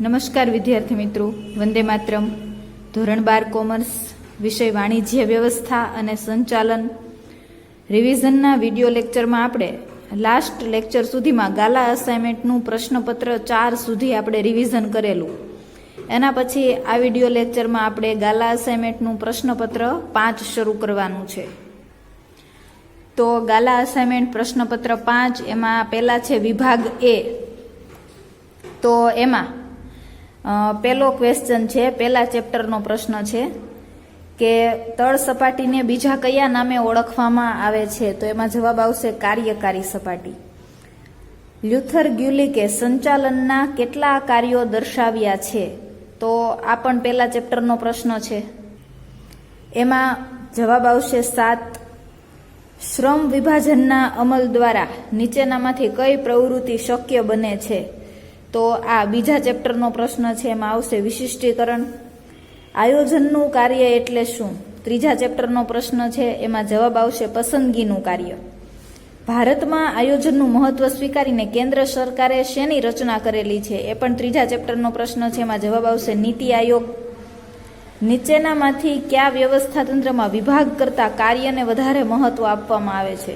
નમસ્કાર વિદ્યાર્થી મિત્રો, વંદે માતરમ. ધોરણ 12 કોમર્સ, વિષય વાણિજ્ય વ્યવસ્થા અને સંચાલન રિવિઝનના વિડીયો લેક્ચરમાં આપણે લાસ્ટ લેક્ચર સુધીમાં ગાલા અસાઇનમેન્ટનું પ્રશ્નપત્ર 4 સુધી આપણે રિવિઝન કરેલું. એના પછી આ વિડીયો લેક્ચરમાં આપણે ગાલા અસાઇનમેન્ટનું પ્રશ્નપત્ર 5 શરૂ કરવાનું છે. તો ગાલા અસાઇનમેન્ટ પ્રશ્નપત્ર 5 એમાં પહેલા છે વિભાગ એ. તો એમાં પહેલો ક્વેશ્ચન છે, પહેલા ચેપ્ટરનો પ્રશ્ન છે કે તળ સપાટીને બીજા કયા નામે ઓળખવામાં આવે છે? તો એમાં જવાબ આવશે કાર્યકારી સપાટી. લ્યુથર ગ્યુલિકે સંચાલનના કેટલા કાર્યો દર્શાવ્યા છે? તો આ પણ પહેલા ચેપ્ટરનો પ્રશ્ન છે. એમાં જવાબ આવશે 7. શ્રમ વિભાજનના અમલ દ્વારા નીચેનામાંથી કઈ પ્રવૃત્તિ શક્ય બને છે? તો આ બીજા ચેપ્ટરનો પ્રશ્ન છે, એમાં આવશે વિશિષ્ટીકરણ. આયોજનનું કાર્ય એટલે શું? ત્રીજા ચેપ્ટરનો પ્રશ્ન છે, એમાં જવાબ આવશે પસંદગીનું કાર્ય. ભારતમાં આયોજનનું મહત્વ સ્વીકારીને કેન્દ્ર સરકારે શેની રચના કરેલી છે? એ પણ ત્રીજા ચેપ્ટરનો પ્રશ્ન છે, એમાં જવાબ આવશે નીતિ આયોગ. નીચેનામાંથી કયા વ્યવસ્થા તંત્રમાં વિભાગ કરતા કાર્યને વધારે મહત્વ આપવામાં આવે છે?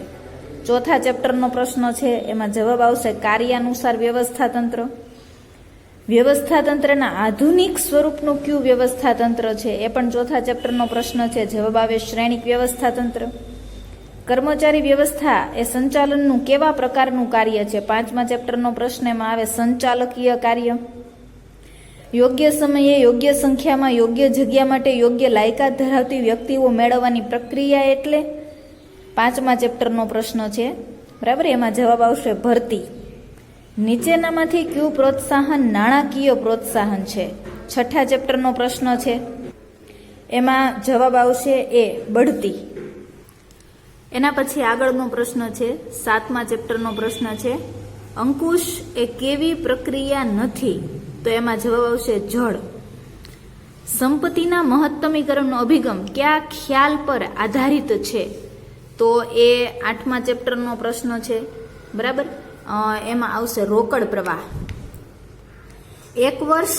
ચોથા ચેપ્ટરનો પ્રશ્ન છે, એમાં જવાબ આવશે કાર્યાનુસાર વ્યવસ્થા તંત્ર. વ્યવસ્થા તંત્રના આધુનિક સ્વરૂપનું કયું વ્યવસ્થા તંત્ર છે? એ પણ ચોથા ચેપ્ટરનો પ્રશ્ન છે, જવાબ આવે શ્રેણિક વ્યવસ્થા તંત્ર. કર્મચારી વ્યવસ્થા એ સંચાલનનું કેવા પ્રકારનું કાર્ય છે? પાંચમા ચેપ્ટરનો પ્રશ્ન, એમાં આવે સંચાલકીય કાર્ય. યોગ્ય સમયે યોગ્ય સંખ્યામાં યોગ્ય જગ્યા માટે યોગ્ય લાયકાત ધરાવતી વ્યક્તિઓ મેળવવાની પ્રક્રિયા એટલે? પાંચમા ચેપ્ટરનો પ્રશ્ન છે, બરાબર. એમાં જવાબ આવશે ભરતી. નીચેનામાંથી કયું પ્રોત્સાહન નાણાકીય પ્રોત્સાહન છે? છઠ્ઠા ચેપ્ટરનો પ્રશ્ન છે, એમાં જવાબ આવશે એ બઢતી. એના પછી આગળનો પ્રશ્ન છે, સાતમા ચેપ્ટરનો પ્રશ્ન છે, અંકુશ એ કેવી પ્રક્રિયા નથી? તો એમાં જવાબ આવશે જળ. સંપત્તિના મહત્તમીકરણનો અભિગમ કયા ખ્યાલ પર આધારિત છે? તો એ આઠમા ચેપ્ટરનો પ્રશ્ન છે, બરાબર. એમાં આવશે રોકડ પ્રવાહ. 1 વર્ષ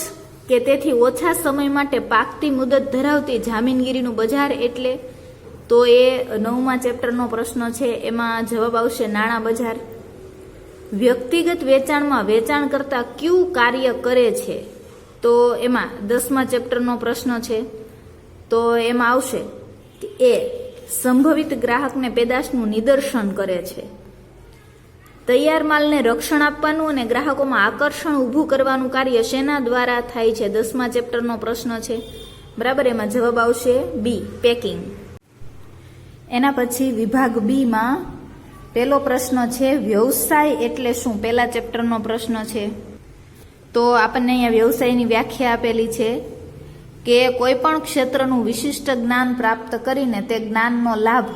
કે તેથી ઓછા સમય માટે પાકતી મુદત ધરાવતી જામીનગીરીનું બજાર એટલે? તો એ 9મા ચેપ્ટરનો પ્રશ્ન છે, એમાં જવાબ આવશે નાણાં બજાર. વ્યક્તિગત વેચાણમાં વેચાણ કરતા કયું કાર્ય કરે છે? તો એમાં 10મા ચેપ્ટરનો પ્રશ્ન છે, તો એમાં આવશે એ સંભવિત ગ્રાહકને પેદાશનું નિદર્શન કરે છે. તૈયાર માલને રક્ષણ આપવાનું અને ગ્રાહકોમાં આકર્ષણ ઊભું કરવાનું કાર્ય શેના દ્વારા થાય છે? 10મા ચેપ્ટરનો પ્રશ્ન છે, બરાબર. એમાં જવાબ આવશે બી પેકિંગ. એના પછી વિભાગ બી માં પહેલો પ્રશ્ન છે, વ્યવસાય એટલે શું? પહેલા ચેપ્ટરનો પ્રશ્ન છે. તો આપણને અહીંયા વ્યવસાયની વ્યાખ્યા આપેલી છે કે કોઈ પણ ક્ષેત્રનું વિશિષ્ટ જ્ઞાન પ્રાપ્ત કરીને તે જ્ઞાનનો લાભ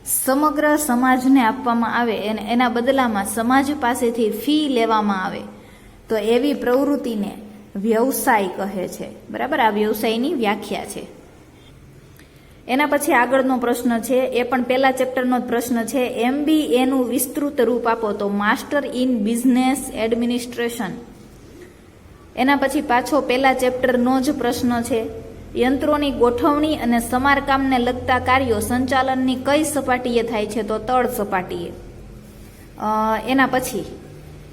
સમગ્ર સમાજને આપવામાં આવે અને એના બદલામાં સમાજ પાસેથી ફી લેવામાં આવે તો એવી પ્રવૃત્તિને વ્યવસાય કહે છે, બરાબર. આ વ્યવસાયની વ્યાખ્યા છે. એના પછી આગળનો પ્રશ્ન છે, એ પણ પહેલા ચેપ્ટરનો જ પ્રશ્ન છે, MBAનું વિસ્તૃત રૂપ આપો. તો માસ્ટર ઇન બિઝનેસ એડમિનિસ્ટ્રેશન. એના પછી પાછો પહેલા ચેપ્ટરનો જ પ્રશ્ન છે, યંત્રોની ગોઠવણી અને સમારકામને લગતા કાર્યો સંચાલનની કઈ સપાટીએ થાય છે? તો તળ સપાટીએ. એના પછી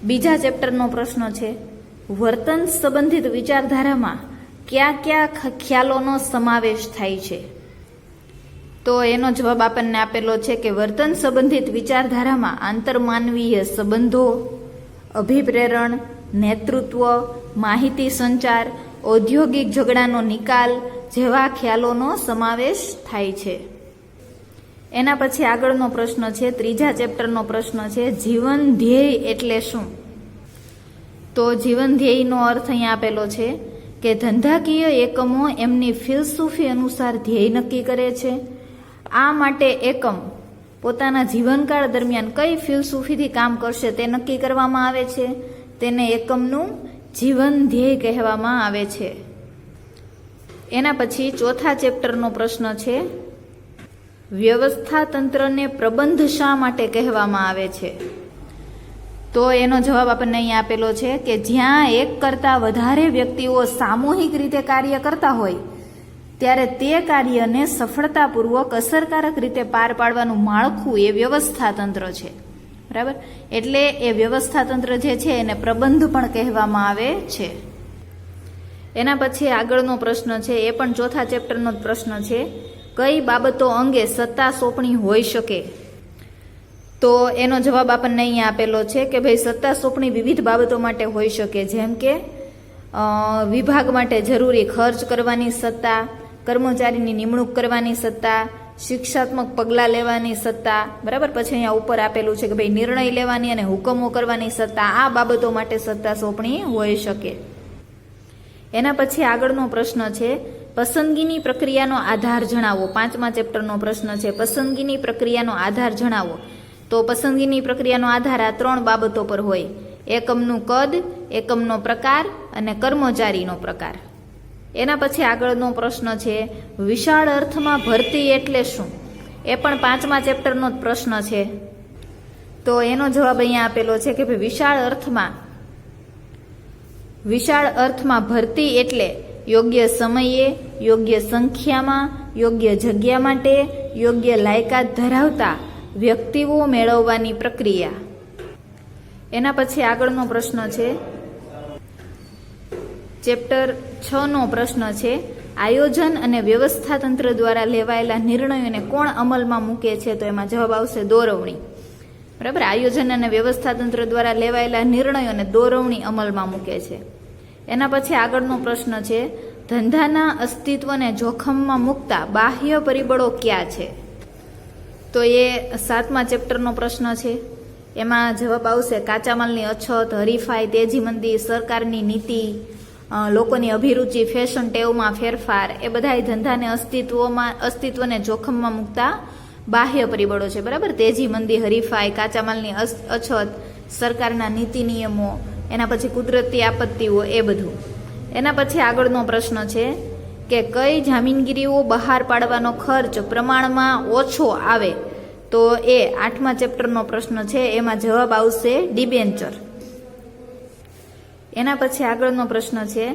બીજા ચેપ્ટરનો પ્રશ્ન છે, વર્તન સંબંધિત વિચારધારામાં કયા કયા ખ્યાલોનો સમાવેશ થાય છે? તો એનો જવાબ આપણને આપેલો છે કે વર્તન સંબંધિત વિચારધારામાં આંતરમાનવીય સંબંધો, અભિપ્રેરણ, નેતૃત્વ, માહિતી સંચાર, ઔદ્યોગિક ઝઘડાનો નિકાલ જેવા ખ્યાલોનો સમાવેશ થાય છે. એના પછી આગળનો પ્રશ્ન છે, ત્રીજા ચેપ્ટરનો પ્રશ્ન છે, જીવન ધ્યેય એટલે શું? તો જીવન ધ્યેયનો અર્થ અહીંયા આપેલો છે કે ધંધાકીય એકમો એમની ફિલસૂફી અનુસાર ધ્યેય નક્કી કરે છે. આ માટે એકમ પોતાના જીવનકાળ દરમિયાન કઈ ફિલસૂફીથી કામ કરશે તે નક્કી કરવામાં આવે છે. તેને એકમનું જીવન ધ્યેય કહેવામાં આવે છે. એના પછી ચોથા ચેપ્ટરનો પ્રશ્ન છે, વ્યવસ્થા તંત્રને પ્રબંધ શા માટે કહેવામાં આવે છે? તો એનો જવાબ આપણને અહીંયા આપેલો છે કે જ્યાં એક કરતાં વધારે વ્યક્તિઓ સામૂહિક રીતે કાર્ય કરતા હોય ત્યારે તે કાર્યને સફળતાપૂર્વક અસરકારક રીતે પાર પાડવાનું માળખું એ વ્યવસ્થાતંત્ર છે, બરાબર. એટલે એ વ્યવસ્થાતંત્ર જે છે એને પ્રબંધ પણ કહેવામાં આવે છે. એના પછી આગળનો પ્રશ્ન છે, એ પણ ચોથા ચેપ્ટરનો જ પ્રશ્ન છે. કઈ બાબતો અંગે સત્તા સોંપણી હોઈ શકે? તો એનો જવાબ આપણને અહીંયા આપેલો છે કે ભાઈ સત્તા સોંપણી વિવિધ બાબતો માટે હોઈ શકે, જેમ કે વિભાગ માટે જરૂરી ખર્ચ કરવાની સત્તા, કર્મચારીની નિમણૂક કરવાની સત્તા, શિક્ષાત્મક પગલાં લેવાની સત્તા, બરાબર. પછી અહીંયા ઉપર આપેલું છે કે ભાઈ નિર્ણય લેવાની અને હુકમો કરવાની સત્તા, આ બાબતો માટે સત્તા સોંપણી હોઈ શકે. એના પછી આગળનો પ્રશ્ન છે, પસંદગીની પ્રક્રિયાનો આધાર જણાવો. 5મા ચેપ્ટરનો પ્રશ્ન છે, પસંદગીની પ્રક્રિયાનો આધાર જણાવો. તો પસંદગીની પ્રક્રિયાનો આધાર આ 3 બાબતો પર હોય: એકમનું કદ, એકમનો પ્રકાર અને કર્મચારીનો પ્રકાર. એના પછી આગળનો પ્રશ્ન છે, વિશાળ અર્થમાં ભરતી એટલે શું? એ પણ 5મા ચેપ્ટરનો જ પ્રશ્ન છે. તો એનો જવાબ અહીંયા આપેલો છે કે ભાઈ વિશાળ અર્થમાં ભરતી એટલે યોગ્ય સમયે, યોગ્ય સંખ્યામાં, યોગ્ય જગ્યા માટે યોગ્ય લાયકાત ધરાવતા વ્યક્તિઓ મેળવવાની પ્રક્રિયા. એના પછી આગળનો પ્રશ્ન છે, ચેપ્ટર 6નો પ્રશ્ન છે, આયોજન અને વ્યવસ્થાતંત્ર દ્વારા લેવાયેલા નિર્ણયોને કોણ અમલમાં મૂકે છે? તો એમાં જવાબ આવશે દોરવણી, બરાબર. આયોજન અને વ્યવસ્થાતંત્ર દ્વારા લેવાયેલા નિર્ણયોને દોરવણી અમલમાં મૂકે છે. એના પછી આગળનો પ્રશ્ન છે, ધંધાના અસ્તિત્વને જોખમમાં મૂકતા બાહ્ય પરિબળો કયા છે? તો એ 7મા ચેપ્ટરનો પ્રશ્ન છે. એમાં જવાબ આવશે કાચા માલની અછત, હરીફાઈ, તેજી મંદી, સરકારની નીતિ, લોકોની અભિરુચિ, ફેશન ટેવમાં ફેરફાર, એ બધા ધંધાને અસ્તિત્વને જોખમમાં મૂકતા બાહ્ય પરિબળો છે, બરાબર. તેજી મંદી, હરીફાઈ, કાચા માલની અછત, સરકારના નીતિ નિયમો, એના પછી કુદરતી આપત્તિઓ, એ બધું. એના પછી આગળનો પ્રશ્ન છે કે કઈ જામીનગીરીઓ બહાર પાડવાનો ખર્ચ પ્રમાણમાં ઓછો આવે? તો એ 8મા ચેપ્ટરનો પ્રશ્ન છે. એમાં જવાબ આવશે ડિબેન્ચર. એના પછી આગળનો પ્રશ્ન છે,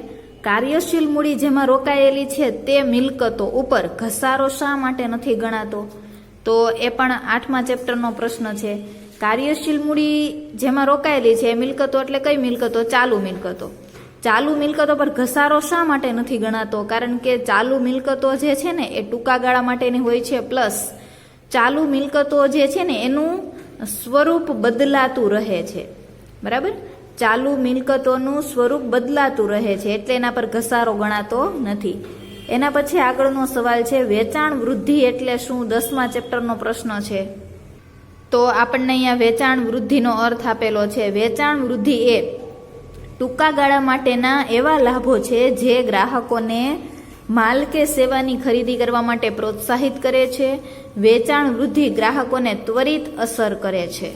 કાર્યશીલ મૂડી જેમાં રોકાયેલી છે તે મિલકતો ઉપર ઘસારો શા માટે નથી ગણાતો? તો એ પણ 8મા ચેપ્ટરનો પ્રશ્ન છે. કાર્યશીલ મૂડી જેમાં રોકાયેલી છે એ મિલકતો એટલે કઈ મિલકતો? ચાલુ મિલકતો. ચાલુ મિલકતો પર ઘસારો શા માટે નથી ગણાતો? કારણ કે ચાલુ મિલકતો જે છે ને એ ટૂંકા ગાળા માટેની હોય છે, પ્લસ ચાલુ મિલકતો જે છે ને એનું સ્વરૂપ બદલાતું રહે છે, બરાબર. ચાલુ મિલકતોનું સ્વરૂપ બદલાતું રહે છે એટલે એના પર ઘસારો ગણાતો નથી. એના પછી આગળનો સવાલ છે, વેચાણ વૃદ્ધિ એટલે શું? 10મા ચેપ્ટરનો પ્રશ્ન છે. તો આપણને અહીંયા વેચાણ વૃદ્ધિનો અર્થ આપેલો છે. વેચાણ વૃદ્ધિ એ ટૂંકા ગાળા માટેના એવા લાભો છે જે ગ્રાહકોને માલ કે સેવાની ખરીદી કરવા માટે પ્રોત્સાહિત કરે છે. વેચાણ વૃદ્ધિ ગ્રાહકોને ત્વરિત અસર કરે છે.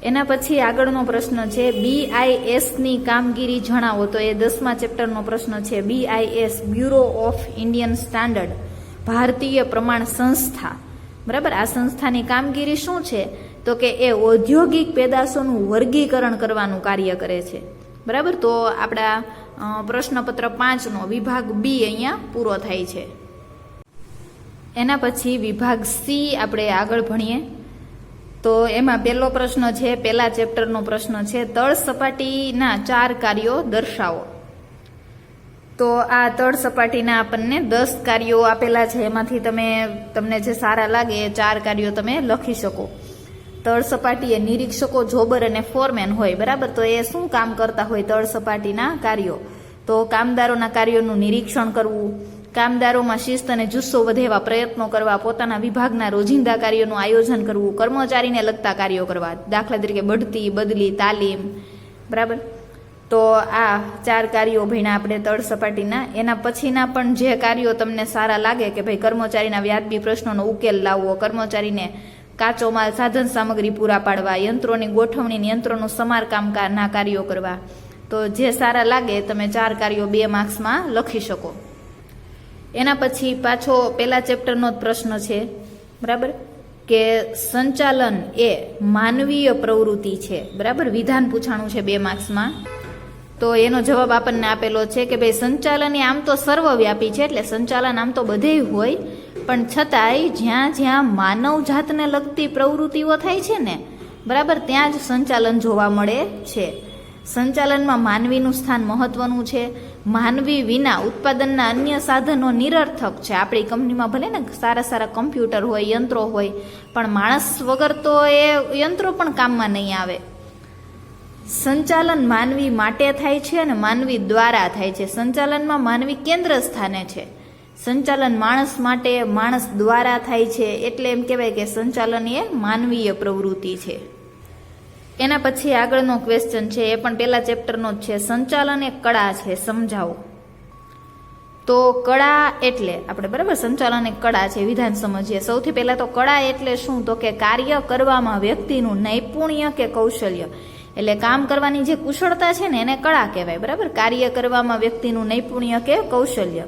એના પછી આગળનો પ્રશ્ન છે, BISની કામગીરી જણાવો. તો એ 10મા ચેપ્ટરનો પ્રશ્ન છે. BIS bureau of Indian standard, ભારતીય પ્રમાણ સંસ્થા, બરાબર. આ સંસ્થાની કામગીરી શું છે? તો કે એ ઔદ્યોગિક પેદાશોનું વર્ગીકરણ કરવાનું કાર્ય કરે છે, બરાબર. તો આપણા પ્રશ્નપત્ર 5નો વિભાગ બી અહીંયા પૂરો થાય છે. એના પછી વિભાગ સી આપણે આગળ ભણીએ. તો એમાં પહેલો પ્રશ્ન છે, પહેલા ચેપ્ટરનો પ્રશ્ન છે, તળ સપાટીના 4 કાર્યો દર્શાવો. તો આ તળ સપાટીના આપણને 10 કાર્યો આપેલા છે. એમાંથી તમને જે સારા લાગે એ 4 કાર્યો તમે લખી શકો. તળ સપાટીએ નિરીક્ષકો, જોબર અને ફોરમેન હોય, બરાબર. તો એ શું કામ કરતા હોય તળ સપાટીના કાર્યો? તો કામદારોના કાર્યોનું નિરીક્ષણ કરવું, કામદારોમાં શિસ્ત અને જુસ્સો વધે એવા પ્રયત્નો કરવા, પોતાના વિભાગના રોજિંદા કાર્યોનું આયોજન કરવું, કર્મચારીને લગતા કાર્યો કરવા, દાખલા તરીકે બઢતી, બદલી, તાલીમ, બરાબર. તો આ 4 કાર્યો ભણ્યા આપણે તળ સપાટીના. એના પછીના પણ જે કાર્યો તમને સારા લાગે કે ભાઈ કર્મચારીના વ્યાજબી પ્રશ્નોનો ઉકેલ લાવવો, કર્મચારીને કાચો માલ, સાધન સામગ્રી પૂરા પાડવા, યંત્રોની ગોઠવણી, યંત્રોનું સમારકામના કાર્યો કરવા. તો જે સારા લાગે તમે 4 કાર્યો 2 માર્ક્સમાં લખી શકો. એના પછી પાછો પહેલા ચેપ્ટરનો જ પ્રશ્ન છે, બરાબર. કે સંચાલન એ માનવીય પ્રવૃત્તિ છે, બરાબર. વિધાન પૂછાણું છે 2 માર્ક્સમાં. તો એનો જવાબ આપણને આપેલો છે કે ભાઈ સંચાલન એ આમ તો સર્વવ્યાપી છે, એટલે સંચાલન આમ તો બધે હોય, પણ છતાંય જ્યાં જ્યાં માનવ જાતને લગતી પ્રવૃત્તિઓ થાય છે ને, બરાબર, ત્યાં જ સંચાલન જોવા મળે છે. સંચાલનમાં માનવીનું સ્થાન મહત્વનું છે. માનવી વિના ઉત્પાદનના અન્ય સાધનો નિરર્થક છે. આપણી કંપનીમાં ભલે ને સારા સારા કમ્પ્યુટર હોય, યંત્રો હોય, પણ માણસ વગર તો એ યંત્રો પણ કામમાં નહીં આવે. સંચાલન માનવી માટે થાય છે અને માનવી દ્વારા થાય છે. સંચાલનમાં માનવી કેન્દ્ર સ્થાને છે. સંચાલન માણસ માટે, માણસ દ્વારા થાય છે, એટલે એમ કહેવાય કે સંચાલન એ માનવીય પ્રવૃત્તિ છે. એના પછી આગળનો ક્વેશ્ચન છે, એ પણ પહેલા ચેપ્ટરનો જ છે. સંચાલન એ કળા છે, સમજાવો. તો કળા એટલે આપણે, બરાબર, સંચાલન એક કળા છે. વિધાન સમજીએ. સૌથી પહેલા તો કળા એટલે શું? તો કે કાર્ય કરવામાં વ્યક્તિનું નૈપુણ્ય કે કૌશલ્ય, એટલે કામ કરવાની જે કુશળતા છે ને એને કળા કહેવાય, બરાબર. કાર્ય કરવામાં વ્યક્તિનું નૈપુણ્ય કે કૌશલ્ય.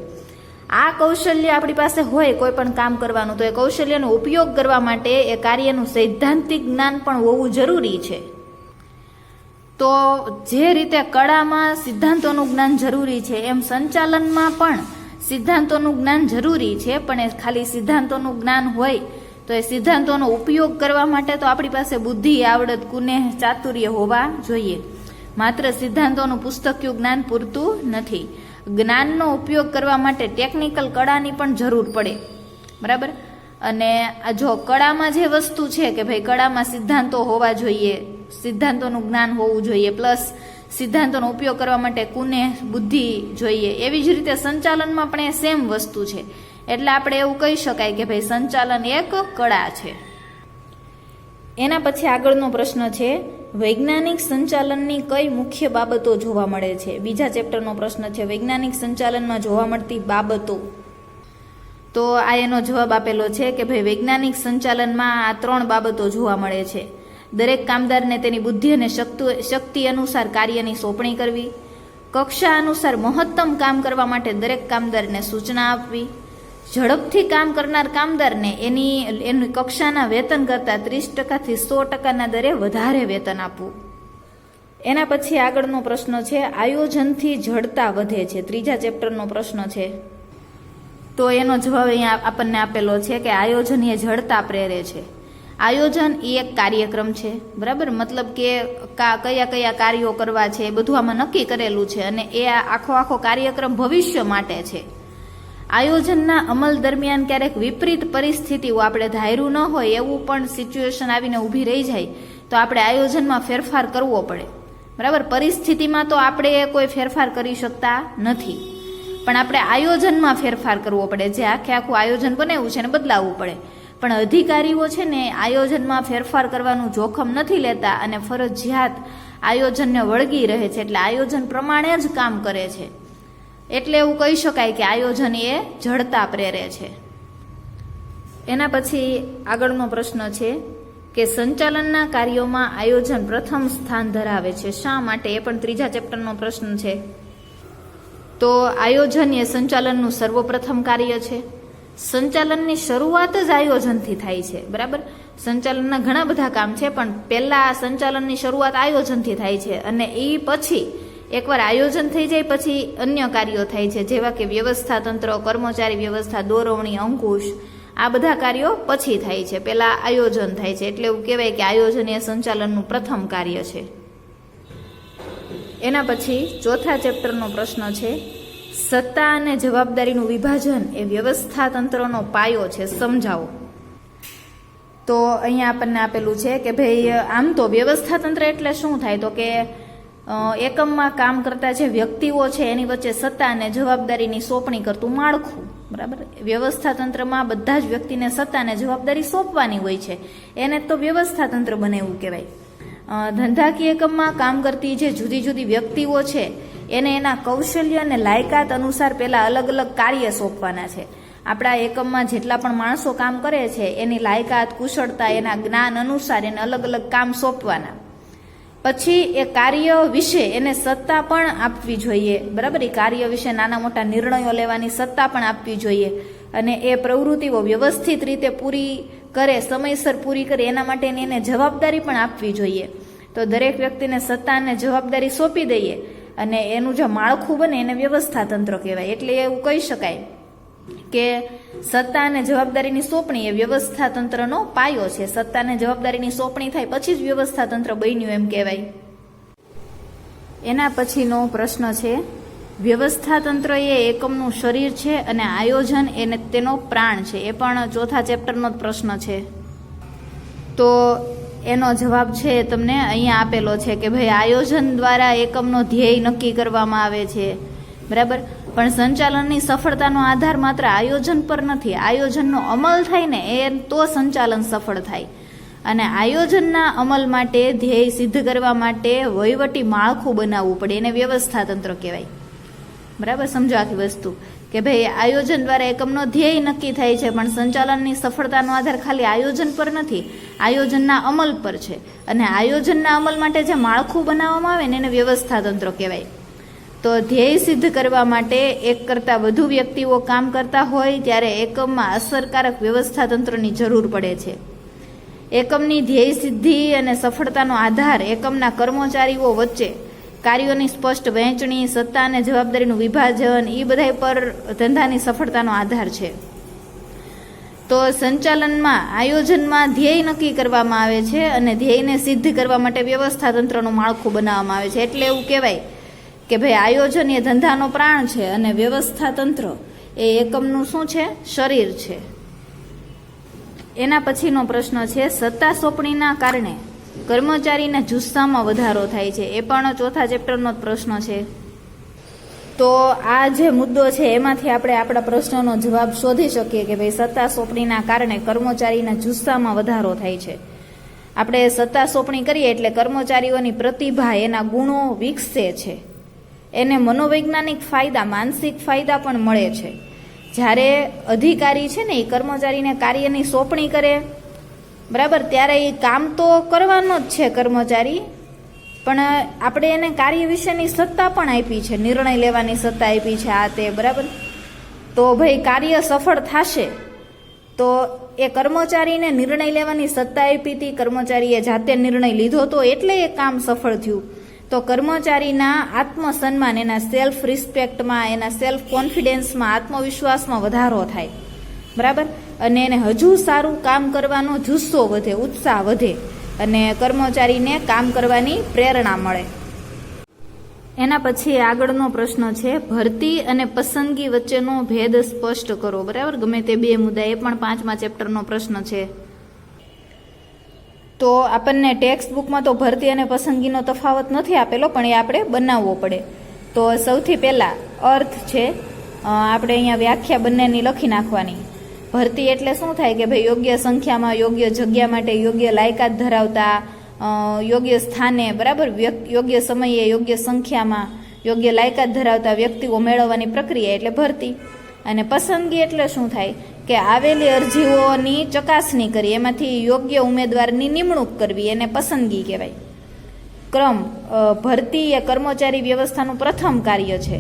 આ કૌશલ્ય આપણી પાસે હોય કોઈ પણ કામ કરવાનું, તો એ કૌશલ્યનો ઉપયોગ કરવા માટે એ કાર્યનું સૈદ્ધાંતિક જ્ઞાન પણ હોવું જરૂરી છે. તો જે રીતે કળામાં સિદ્ધાંતોનું જ્ઞાન જરૂરી છે, એમ સંચાલનમાં પણ સિદ્ધાંતોનું જ્ઞાન જરૂરી છે. પણ એ ખાલી સિદ્ધાંતોનું જ્ઞાન હોય તો એ સિદ્ધાંતોનો ઉપયોગ કરવા માટે તો આપણી પાસે બુદ્ધિ, આવડત, કુનેહ, ચાતુર્ય હોવા જોઈએ. માત્ર સિદ્ધાંતોનું પુસ્તકીય જ્ઞાન પૂરતું નથી. જ્ઞાનનો ઉપયોગ કરવા માટે ટેકનિકલ કળાની પણ જરૂર પડે, બરાબર. અને જો કળામાં જે વસ્તુ છે કે ભાઈ કળામાં સિદ્ધાંતો હોવા જોઈએ, સિદ્ધાંતોનું જ્ઞાન હોવું જોઈએ, પ્લસ સિદ્ધાંતોનો ઉપયોગ કરવા માટે કુનેહ, બુદ્ધિ જોઈએ, એવી જ રીતે સંચાલનમાં પણ એ સેમ વસ્તુ છે. એટલે આપણે એવું કહી શકાય કે ભાઈ સંચાલન એક કળા છે. એના પછી આગળનો પ્રશ્ન છે, વૈજ્ઞાનિક સંચાલનની કઈ મુખ્ય બાબતો જોવા મળે છે? બીજા ચેપ્ટરનો પ્રશ્ન છે, વૈજ્ઞાનિક સંચાલનમાં જોવા મળતી બાબતો. તો આ એનો જવાબ આપેલો છે કે ભાઈ વૈજ્ઞાનિક સંચાલનમાં આ 3 બાબતો જોવા મળે છે. દરેક કામદારને તેની બુદ્ધિ અને શક્તિ અનુસાર કાર્યની સોંપણી કરવી, કક્ષા અનુસાર મહત્તમ કામ કરવા માટે દરેક કામદારને સૂચના આપવી, ઝડપથી કામ કરનાર કામદારને એની કક્ષાના વેતન કરતાં 30%થી 100%ના દરે વધારે વેતન આપવું. એના પછી આગળનો પ્રશ્ન છે, આયોજનથી જડતા વધે છે. ત્રીજા ચેપ્ટરનો પ્રશ્ન છે. તો એનો જવાબ અહીંયા આપણને આપેલો છે કે આયોજન એ જડતા પ્રેરે છે. આયોજન એ એક કાર્યક્રમ છે, બરાબર. મતલબ કે કયા કયા કાર્યો કરવા છે એ બધું આમાં નક્કી કરેલું છે, અને એ આખો કાર્યક્રમ ભવિષ્ય માટે છે. આયોજનના અમલ દરમિયાન ક્યારેક વિપરીત પરિસ્થિતિઓ, આપણે ધાર્યું ન હોય એવું પણ સિચ્યુએશન આવીને ઊભી રહી જાય તો આપણે આયોજનમાં ફેરફાર કરવો પડે, બરાબર. પરિસ્થિતિમાં તો આપણે કોઈ ફેરફાર કરી શકતા નથી, પણ આપણે આયોજનમાં ફેરફાર કરવો પડે. જે આખું આયોજન બનાવ્યું છે એને બદલાવવું પડે. પણ અધિકારીઓ છે ને આયોજનમાં ફેરફાર કરવાનું જોખમ નથી લેતા અને ફરજિયાત આયોજનને વળગી રહે છે, એટલે આયોજન પ્રમાણે જ કામ કરે છે. એટલે એવું કહી શકાય કે આયોજન એ જડતા પ્રેરે છે. એના પછી આગળનો પ્રશ્ન છે કે સંચાલનના કાર્યોમાં આયોજન પ્રથમ સ્થાન ધરાવે છે. શા માટે? એ પણ ત્રીજા ચેપ્ટરનો પ્રશ્ન છે. તો આયોજન એ સંચાલનનું સર્વપ્રથમ કાર્ય છે. સંચાલનની શરૂઆત જ આયોજનથી થાય છે, બરાબર. સંચાલનના ઘણા બધા કામ છે, પણ પહેલા સંચાલનની શરૂઆત આયોજનથી થાય છે, અને એ પછી એકવાર આયોજન થઈ જાય પછી અન્ય કાર્યો થાય છે, જેવા કે વ્યવસ્થા તંત્ર, કર્મચારી વ્યવસ્થા, દોરવણી, અંકુશ, આ બધા કાર્યો પછી થાય છે. પહેલા આયોજન થાય છે, એટલે એવું કહેવાય કે આયોજન એ સંચાલનનું પ્રથમ કાર્ય છે. એના પછી ચોથા ચેપ્ટરનો પ્રશ્ન છે, સત્તા અને જવાબદારીનું વિભાજન એ વ્યવસ્થા તંત્રનો પાયો છે, સમજાવો. તો અહીંયા આપણને આપેલું છે કે ભાઈ આમ તો વ્યવસ્થા તંત્ર એટલે શું થાય? તો કે એકમમાં કામ કરતા જે વ્યક્તિઓ છે એની વચ્ચે સત્તા અને જવાબદારીની સોંપણી કરતું માળખું, બરાબર. વ્યવસ્થા તંત્રમાં બધા જ વ્યક્તિને સત્તા અને જવાબદારી સોંપવાની હોય છે, એને તો વ્યવસ્થા તંત્ર બને એવું કહેવાય. ધંધાકીય એકમમાં કામ કરતી જે જુદી જુદી વ્યક્તિઓ છે એને એના કૌશલ્ય અને લાયકાત અનુસાર પહેલા અલગ અલગ કાર્ય સોંપવાના છે. આપણા એકમમાં જેટલા પણ માણસો કામ કરે છે એની લાયકાત, કુશળતા, એના જ્ઞાન અનુસાર એને અલગ અલગ કામ સોંપવાના. પછી એ કાર્ય વિશે એને સત્તા પણ આપવી જોઈએ, બરાબર. એ કાર્ય વિશે નાના મોટા નિર્ણયો લેવાની સત્તા પણ આપવી જોઈએ, અને એ પ્રવૃત્તિઓ વ્યવસ્થિત રીતે પૂરી કરે, સમયસર પૂરી કરે, એના માટેની એને જવાબદારી પણ આપવી જોઈએ. તો દરેક વ્યક્તિને સત્તા અને જવાબદારી સોંપી દઈએ અને એનું જે માળખું બને એને વ્યવસ્થા તંત્ર કહેવાય. એટલે એવું કહી શકાય કે સત્તા અને જવાબદારીની સોંપણી એ વ્યવસ્થા તંત્રનો પાયો છે. સત્તા અને જવાબદારીની સોંપણી થાય પછી જ વ્યવસ્થા તંત્ર બન્યું એમ કહેવાય. એના પછીનો પ્રશ્ન છે, વ્યવસ્થા તંત્ર એ એકમનું શરીર છે અને આયોજન એને તેનો પ્રાણ છે. એ પણ ચોથા ચેપ્ટરનો જ પ્રશ્ન છે. તો એનો જવાબ છે તમને અહીંયા આપેલો છે કે ભાઈ આયોજન દ્વારા એકમનો ધ્યેય નક્કી કરવામાં આવે છે, બરાબર. પણ સંચાલનની સફળતાનો આધાર માત્ર આયોજન પર નથી. આયોજનનો અમલ થાય ને એ તો સંચાલન સફળ થાય. અને આયોજનના અમલ માટે, ધ્યેય સિદ્ધ કરવા માટે વહીવટી માળખું બનાવવું પડે, એને વ્યવસ્થા તંત્ર કહેવાય. બરાબર, સમજો આખી વસ્તુ કે ભાઈ આયોજન દ્વારા એકમનો ધ્યેય નક્કી થાય છે, પણ સંચાલનની સફળતાનો આધાર ખાલી આયોજન પર નથી, આયોજનના અમલ પર છે. અને આયોજનના અમલ માટે જે માળખું બનાવવામાં આવે ને એને વ્યવસ્થા તંત્ર કહેવાય. તો ધ્યેય સિદ્ધ કરવા માટે એક કરતાં વધુ વ્યક્તિઓ કામ કરતા હોય ત્યારે એકમમાં અસરકારક વ્યવસ્થા તંત્રની જરૂર પડે છે. એકમની ધ્યેય સિદ્ધિ અને સફળતાનો આધાર એકમના કર્મચારીઓ વચ્ચે કાર્યોની સ્પષ્ટ વહેંચણી, સત્તા અને જવાબદારીનું વિભાજન, એ બધા પર ધંધાની સફળતાનો આધાર છે. તો સંચાલનમાં, આયોજનમાં ધ્યેય નક્કી કરવામાં આવે છે અને ધ્યેયને સિદ્ધ કરવા માટે વ્યવસ્થા તંત્રનું માળખું બનાવવામાં આવે છે. એટલે એવું કહેવાય કે ભાઈ આયોજન એ ધંધાનો પ્રાણ છે અને વ્યવસ્થા તંત્ર એ એકમનું શું છે? શરીર છે. એના પછીનો પ્રશ્ન છે, સત્તા સોંપણીના કારણે કર્મચારીના જુસ્સામાં વધારો થાય છે. એ પણ ચોથા ચેપ્ટરનો જ પ્રશ્ન છે. તો આ જે મુદ્દો છે એમાંથી આપણે આપણા પ્રશ્નનો જવાબ શોધી શકીએ કે ભાઈ સત્તા સોંપણીના કારણે કર્મચારીના જુસ્સામાં વધારો થાય છે. આપણે સત્તા સોંપણી કરીએ એટલે કર્મચારીઓની પ્રતિભા, એના ગુણો વિકસે છે. એને મનોવૈજ્ઞાનિક ફાયદા, માનસિક ફાયદા પણ મળે છે. જ્યારે અધિકારી છે ને એ કર્મચારીને કાર્યની સોંપણી કરે, બરાબર, ત્યારે એ કામ તો કરવાનો જ છે કર્મચારી, પણ આપણે એને કાર્ય વિશેની સત્તા પણ આપી છે, નિર્ણય લેવાની સત્તા આપી છે, આ તે, બરાબર. તો ભાઈ કાર્ય સફળ થશે તો એ કર્મચારીને નિર્ણય લેવાની સત્તા આપી હતી, કર્મચારીએ જાતે નિર્ણય લીધો હતો એટલે એ કામ સફળ થયું. તો કર્મચારીના આત્મસન્માન, એના સેલ્ફ રિસ્પેક્ટમાં, એના સેલ્ફ કોન્ફિડન્સમાં, આત્મવિશ્વાસમાં વધારો થાય, બરાબર. અને એને હજુ સારું કામ કરવાનો જુસ્સો વધે, ઉત્સાહ વધે અને કર્મચારીને કામ કરવાની પ્રેરણા મળે. એના પછી આગળનો પ્રશ્ન છે, ભરતી અને પસંદગી વચ્ચેનો ભેદ સ્પષ્ટ કરો, બરાબર. ગમે તે બે મુદ્દા, એ પણ 5મા ચેપ્ટરનો પ્રશ્ન છે. તો આપણને ટેક્સ્ટ બુકમાં તો ભરતી અને પસંદગીનો તફાવત નથી આપેલો, પણ એ આપણે બનાવવો પડે. તો સૌથી પહેલાં અર્થ છે, આપણે અહીંયા વ્યાખ્યા બંનેની લખી નાખવાની. ભરતી એટલે શું થાય કે ભાઈ યોગ્ય સંખ્યામાં, યોગ્ય જગ્યા માટે યોગ્ય લાયકાત ધરાવતા, યોગ્ય સ્થાને, બરાબર, યોગ્ય સમયે, યોગ્ય સંખ્યામાં યોગ્ય લાયકાત ધરાવતા વ્યક્તિઓ મેળવવાની પ્રક્રિયા એટલે ભરતી. અને પસંદગી એટલે શું થાય કે આવેલી અરજીઓની ચકાસણી કરી એમાંથી યોગ્ય ઉમેદવારની નિમણૂક કરવી, એને પસંદગી કહેવાય. ક્રમ, ભરતી એ કર્મચારી વ્યવસ્થાનું પ્રથમ કાર્ય છે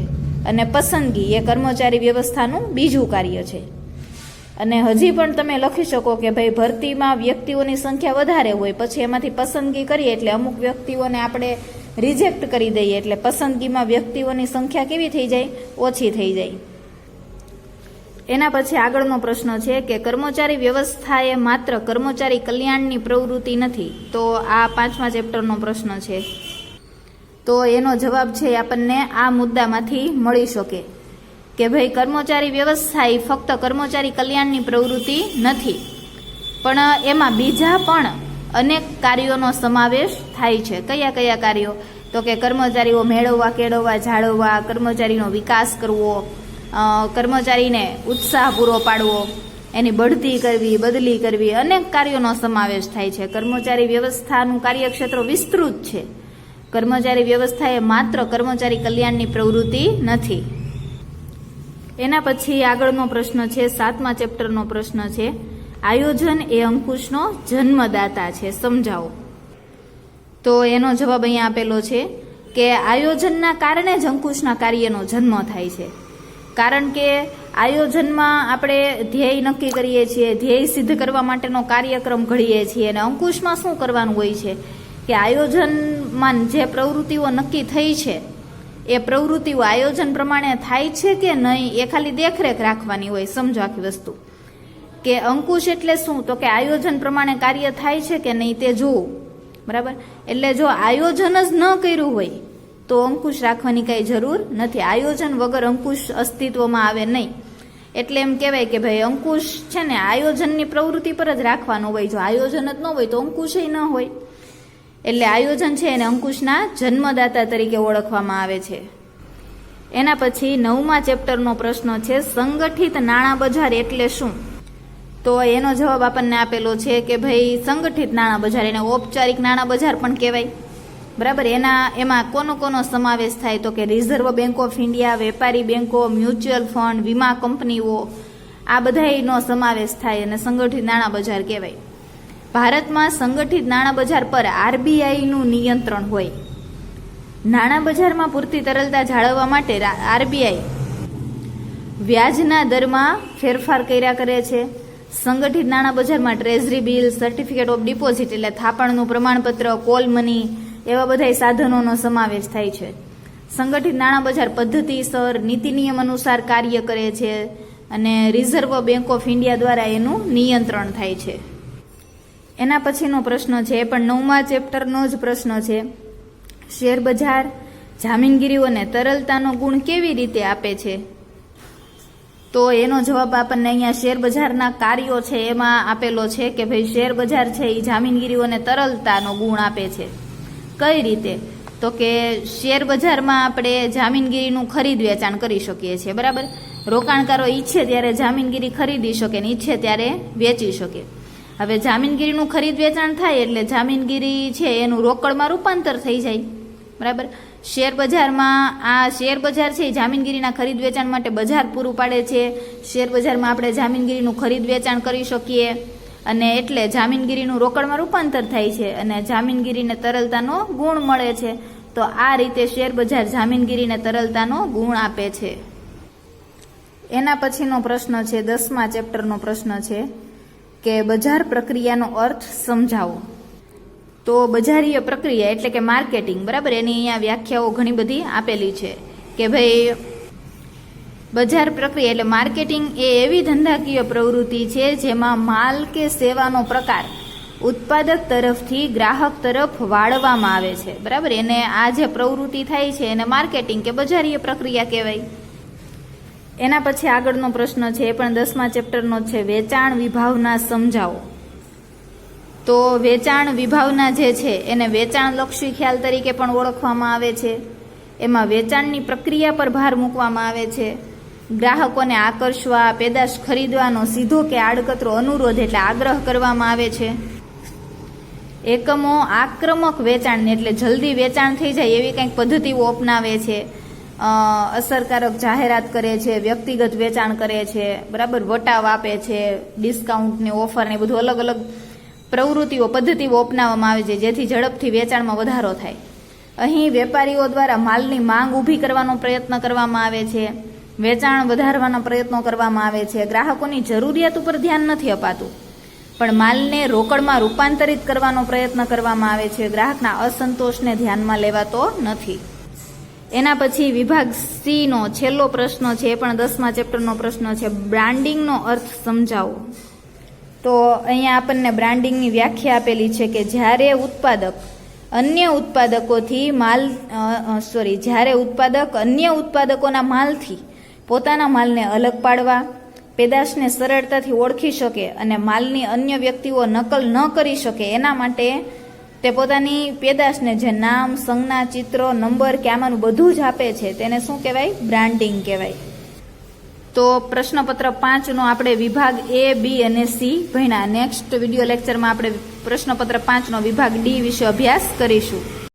અને પસંદગી એ કર્મચારી વ્યવસ્થાનું બીજું કાર્ય છે. અને હજી પણ તમે લખી શકો કે ભાઈ ભરતીમાં વ્યક્તિઓની સંખ્યા વધારે હોય, પછી એમાંથી પસંદગી કરીએ એટલે અમુક વ્યક્તિઓને આપણે રિજેક્ટ કરી દઈએ, એટલે પસંદગીમાં વ્યક્તિઓની સંખ્યા કેવી થઈ જાય? ઓછી થઈ જાય. એના પછી આગળનો પ્રશ્ન છે કે કર્મચારી વ્યવસ્થા એ માત્ર કર્મચારી કલ્યાણની પ્રવૃત્તિ નથી. તો આ 5મા ચેપ્ટરનો પ્રશ્ન છે. તો એનો જવાબ છે આપણને આ મુદ્દામાંથી મળી શકે કે ભાઈ કર્મચારી વ્યવસ્થા એ ફક્ત કર્મચારી કલ્યાણની પ્રવૃત્તિ નથી, પણ એમાં બીજા પણ અનેક કાર્યોનો સમાવેશ થાય છે. કયા કયા કાર્યો? તો કે કર્મચારીઓ મેળવવા, કેળવવા, જાળવવા, કર્મચારીનો વિકાસ કરવો, કર્મચારીને ઉત્સાહ પૂરો પાડવો, એની બઢતી કરવી, બદલી કરવી, અનેક કાર્યોનો સમાવેશ થાય છે. કર્મચારી વ્યવસ્થાનું કાર્યક્ષેત્ર વિસ્તૃત છે. કર્મચારી વ્યવસ્થા એ માત્ર કર્મચારી કલ્યાણની પ્રવૃત્તિ નથી. એના પછી આગળનો પ્રશ્ન છે, 7મા ચેપ્ટરનો પ્રશ્ન છે, આયોજન એ અંકુશનો જન્મદાતા છે, સમજાવો. તો એનો જવાબ અહીંયા આપેલો છે કે આયોજનના કારણે જ અંકુશના કાર્યનો જન્મ થાય છે. કારણ કે આયોજનમાં આપણે ધ્યેય નક્કી કરીએ છીએ, ધ્યેય સિદ્ધ કરવા માટેનો કાર્યક્રમ ઘડીએ છીએ, અને અંકુશમાં શું કરવાનું હોય છે કે આયોજનમાં જે પ્રવૃત્તિઓ નક્કી થઈ છે એ પ્રવૃત્તિઓ આયોજન પ્રમાણે થાય છે કે નહીં એ ખાલી દેખરેખ રાખવાની હોય. સમજો આખી વસ્તુ કે અંકુશ એટલે શું, તો કે આયોજન પ્રમાણે કાર્ય થાય છે કે નહીં તે જોવું. બરાબર, એટલે જો આયોજન જ ન કર્યું હોય તો અંકુશ રાખવાની કઈ જરૂર નથી. આયોજન વગર અંકુશ અસ્તિત્વમાં આવે નહીં. એટલે એમ કહેવાય કે ભાઈ અંકુશ છે ને આયોજનની પ્રવૃત્તિ પર જ રાખવાનું હોય. જો આયોજન જ ન હોય તો અંકુશ ન હોય. એટલે આયોજન છે એને અંકુશના જન્મદાતા તરીકે ઓળખવામાં આવે છે. એના પછી 9મા ચેપ્ટરનો પ્રશ્ન છે સંગઠિત નાણાં બજાર એટલે શું? તો એનો જવાબ આપણને આપેલો છે કે ભાઈ સંગઠિત નાણાં બજાર, એને ઔપચારિક નાણાં બજાર પણ કહેવાય. બરાબર, એમાં કોનો સમાવેશ થાય તો કે રિઝર્વ બેંક ઓફ ઇન્ડિયા, વેપારી બેંકો, મ્યુચ્યુઅલ ફંડ, વીમા કંપનીઓ, આ બધાનો સમાવેશ થાય અને સંગઠિત નાણાં બજાર કહેવાય. ભારતમાં સંગઠિત નાણાં બજાર પર આરબીઆઈનું નિયંત્રણ હોય. નાણાં બજારમાં પૂરતી તરલતા જાળવવા માટે આરબીઆઈ વ્યાજના દરમાં ફેરફાર કર્યા કરે છે. સંગઠિત નાણાં બજારમાં treasury bill, certificate of deposit એટલે થાપણનું પ્રમાણપત્ર, કોલ મની એવા બધા સાધનોનો સમાવેશ થાય છે. સંગઠિત નાણાં બજાર પદ્ધતિસર નીતિ નિયમ અનુસાર કાર્ય કરે છે અને રિઝર્વ બેંક ઓફ ઇન્ડિયા દ્વારા એનું નિયંત્રણ થાય છે. એના પછીનો પ્રશ્ન છે એ પણ 9મા ચેપ્ટરનો જ પ્રશ્ન છે. શેર બજાર જામીનગીરીઓને તરલતાનો ગુણ કેવી રીતે આપે છે? તો એનો જવાબ આપણને અહીંયા શેર બજારના કાર્યો છે એમાં આપેલો છે કે ભાઈ શેર બજાર છે એ જામીનગીરીઓને તરલતાનો ગુણ આપે છે. કઈ રીતે? તો કે શેર બજારમાં આપણે જામીનગીરીનું ખરીદ વેચાણ કરી શકીએ છીએ. બરાબર, રોકાણકારો ઈચ્છે ત્યારે જામીનગીરી ખરીદી શકે ને ઈચ્છે ત્યારે વેચી શકે. હવે જામીનગીરીનું ખરીદ વેચાણ થાય એટલે જામીનગીરી છે એનું રોકડમાં રૂપાંતર થઈ જાય. બરાબર, શેર બજારમાં આ શેર બજાર છે એ જામીનગીરીના ખરીદ વેચાણ માટે બજાર પૂરું પાડે છે. શેર બજારમાં આપણે જામીનગીરીનું ખરીદ વેચાણ કરી શકીએ અને એટલે જામીનગીરીનું રોકડમાં રૂપાંતર થાય છે અને જામીનગીરીને તરલતાનો ગુણ મળે છે. તો આ રીતે શેર બજાર જામીનગીરીને તરલતાનો ગુણ આપે છે. એના પછીનો પ્રશ્ન છે 10મા ચેપ્ટરનો પ્રશ્ન છે કે બજાર પ્રક્રિયાનો અર્થ સમજાવો. તો બજારીય પ્રક્રિયા એટલે કે માર્કેટિંગ. બરાબર, એની અહીંયા વ્યાખ્યાઓ ઘણી બધી આપેલી છે કે ભાઈ બજાર પ્રક્રિયા એટલે માર્કેટિંગ એ એવી ધંધાકીય પ્રવૃત્તિ છે જેમાં માલ કે સેવાનો પ્રકાર ઉત્પાદક તરફથી ગ્રાહક તરફ વાળવામાં આવે છે. બરાબર, એને આ જે પ્રવૃત્તિ થાય છે એને માર્કેટિંગ કે બજારીય પ્રક્રિયા કહેવાય. એના પછી આગળનો પ્રશ્ન છે એ પણ 10મા ચેપ્ટરનો છે વેચાણ વિભાવના સમજાવો. તો વેચાણ વિભાવના જે છે એને વેચાણલક્ષી ખ્યાલ તરીકે પણ ઓળખવામાં આવે છે. એમાં વેચાણની પ્રક્રિયા પર ભાર મૂકવામાં આવે છે. ગ્રાહકોને આકર્ષવા, પેદાશ ખરીદવાનો સીધો કે આડકતરો અનુરોધ એટલે આગ્રહ કરવામાં આવે છે. એકમો આક્રમક વેચાણ એટલે જલ્દી વેચાણ થઈ જાય એવી કંઈક પદ્ધતિઓ અપનાવે છે. અસરકારક જાહેરાત કરે છે, વ્યક્તિગત વેચાણ કરે છે. બરાબર, વટાવ આપે છે, ડિસ્કાઉન્ટની ઓફર ને બધું અલગ અલગ પ્રવૃત્તિઓ પદ્ધતિઓ અપનાવવામાં આવે છે જેથી ઝડપથી વેચાણમાં વધારો થાય. અહીં વેપારીઓ દ્વારા માલની માંગ ઊભી કરવાનો પ્રયત્ન કરવામાં આવે છે. વેચાણ વધારવાના પ્રયત્નો કરવામાં આવે છે. ગ્રાહકોની જરૂરિયાત ઉપર ધ્યાન નથી અપાતું પણ માલને રોકડમાં રૂપાંતરિત કરવાનો પ્રયત્ન કરવામાં આવે છે. ગ્રાહકના અસંતોષને ધ્યાનમાં લેવાતો નથી. એના પછી વિભાગ સી નો છેલ્લો પ્રશ્ન છે એ પણ 10મા ચેપ્ટરનો પ્રશ્ન છે બ્રાન્ડિંગનો અર્થ સમજાવો. તો અહીંયા આપણને બ્રાન્ડિંગની વ્યાખ્યા આપેલી છે કે જ્યારે ઉત્પાદક અન્ય ઉત્પાદકોના માલથી પોતાના માલને અલગ પાડવા, પેદાશને સરળતાથી ઓળખી શકે અને માલની અન્ય વ્યક્તિઓ નકલ ન કરી શકે એના માટે તે પોતાની પેદાશને જે નામ, સંજ્ઞા, ચિત્ર, નંબર કે આમાંનું બધું જ આપે છે તેને શું કહેવાય? બ્રાન્ડિંગ કહેવાય. તો પ્રશ્નપત્ર 5નો આપણે વિભાગ એ, બી અને સી ભણ્યા. નેક્સ્ટ વિડીયો લેક્ચરમાં આપણે પ્રશ્નપત્ર 5નો વિભાગ ડી વિશે અભ્યાસ કરીશું.